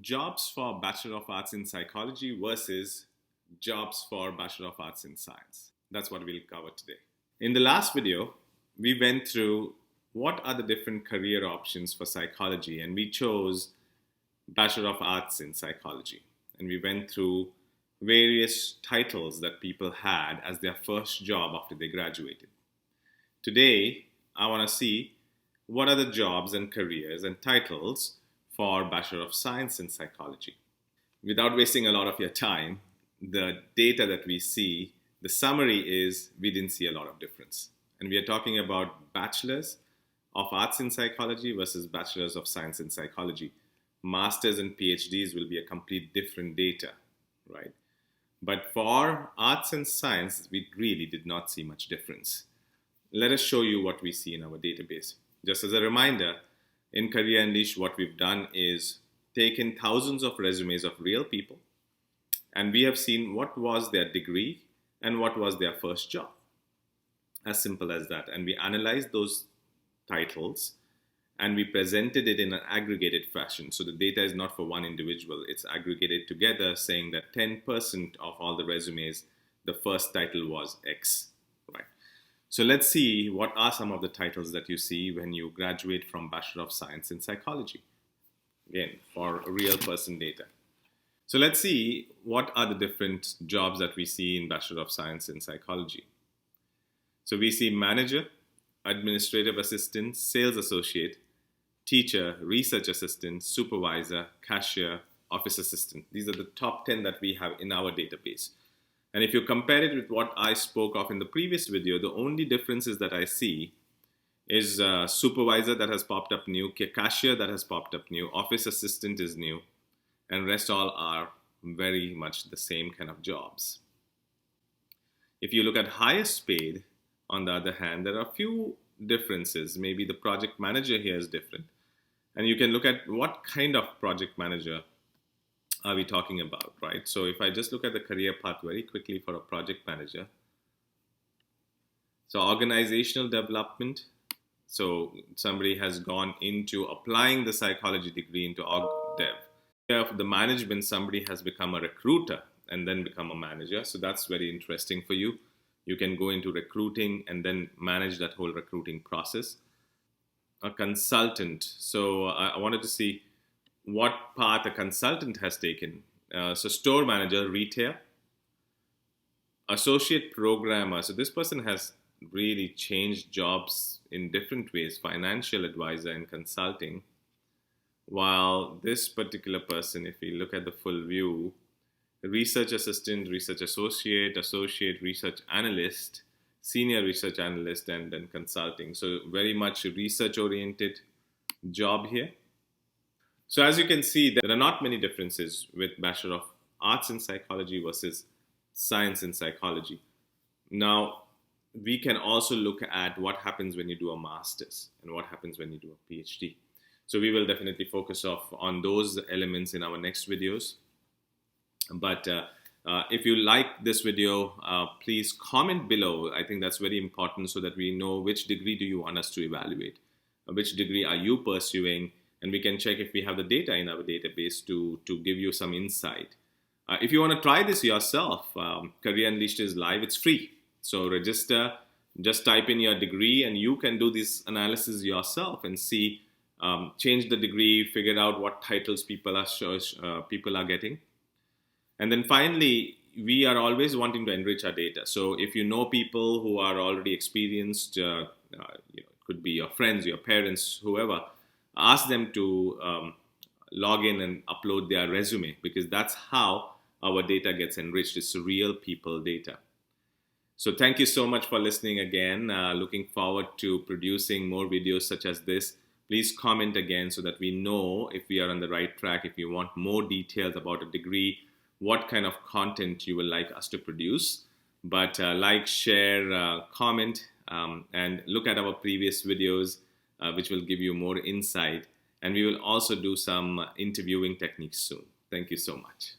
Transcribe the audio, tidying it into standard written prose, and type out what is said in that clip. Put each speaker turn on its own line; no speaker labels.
jobs for Bachelor of Arts in Psychology versus jobs for Bachelor of Arts in Science. That's what we'll cover today. In the last video, we went through what are the different career options for psychology, and we chose Bachelor of Arts in Psychology. And we went through various titles that people had as their first job after they graduated. Today, I want to see what are the jobs and careers and titles for Bachelor of Science in Psychology. Without wasting a lot of your time, the data that we see, the summary is we didn't see a lot of difference. And we are talking about Bachelors of Arts in Psychology versus Bachelors of Science in Psychology. Masters and PhDs will be a complete different data, right? But for arts and science, we really did not see much difference. Let us show you what we see in our database. Just as a reminder, in Career Unleashed, what we've done is taken thousands of resumes of real people, and we have seen what was their degree and what was their first job. As simple as that. And we analyzed those titles and we presented it in an aggregated fashion. So the data is not for one individual, it's aggregated together, saying that 10% of all the resumes, the first title was X, right? So let's see what are some of the titles that you see when you graduate from Bachelor of Science in Psychology. Again, for real person data. So let's see what are the different jobs that we see in Bachelor of Science in Psychology. So we see manager, administrative assistant, sales associate, teacher, research assistant, supervisor, cashier, office assistant. These are the top 10 that we have in our database. And if you compare it with what I spoke of in the previous video, the only differences that I see is supervisor that has popped up new, cashier that has popped up new, office assistant is new, and rest all are very much the same kind of jobs. If you look at highest paid, on the other hand, there are a few differences. Maybe the project manager here is different. And you can look at what kind of project manager are we talking about, right? So if I just look at the career path very quickly for a project manager. So organizational development. So somebody has gone into applying the psychology degree into org dev. Here for the management, somebody has become a recruiter and then become a manager. So that's very interesting for you. You can go into recruiting and then manage that whole recruiting process. A consultant. So I wanted to see what path a consultant has taken. So store manager, retail. Associate programmer. So this person has really changed jobs in different ways. Financial advisor and consulting. While this particular person, if we look at the full view, research assistant, research associate, associate research analyst, senior research analyst, and then consulting. So very much research oriented job here. So as you can see, there are not many differences with Bachelor of Arts in Psychology versus Science in Psychology. Now, we can also look at what happens when you do a master's and what happens when you do a PhD. So we will definitely focus on those elements in our next videos. But if you like this video, please comment below. I think that's very important so that we know which degree do you want us to evaluate. Which degree are you pursuing? And we can check if we have the data in our database to give you some insight. If you want to try this yourself, Career Unleashed is live. It's free. So register, just type in your degree and you can do this analysis yourself and see, change the degree, figure out what titles people are getting. And then finally, we are always wanting to enrich our data. So if you know people who are already experienced, it could be your friends, your parents, whoever, ask them to log in and upload their resume, because that's how our data gets enriched. It's real people data. So thank you so much for listening again. Looking forward to producing more videos such as this. Please comment again so that we know if we are on the right track. If you want more details about a degree, what kind of content you would like us to produce. But like, share, comment, and look at our previous videos, which will give you more insight. And we will also do some interviewing techniques soon. Thank you so much.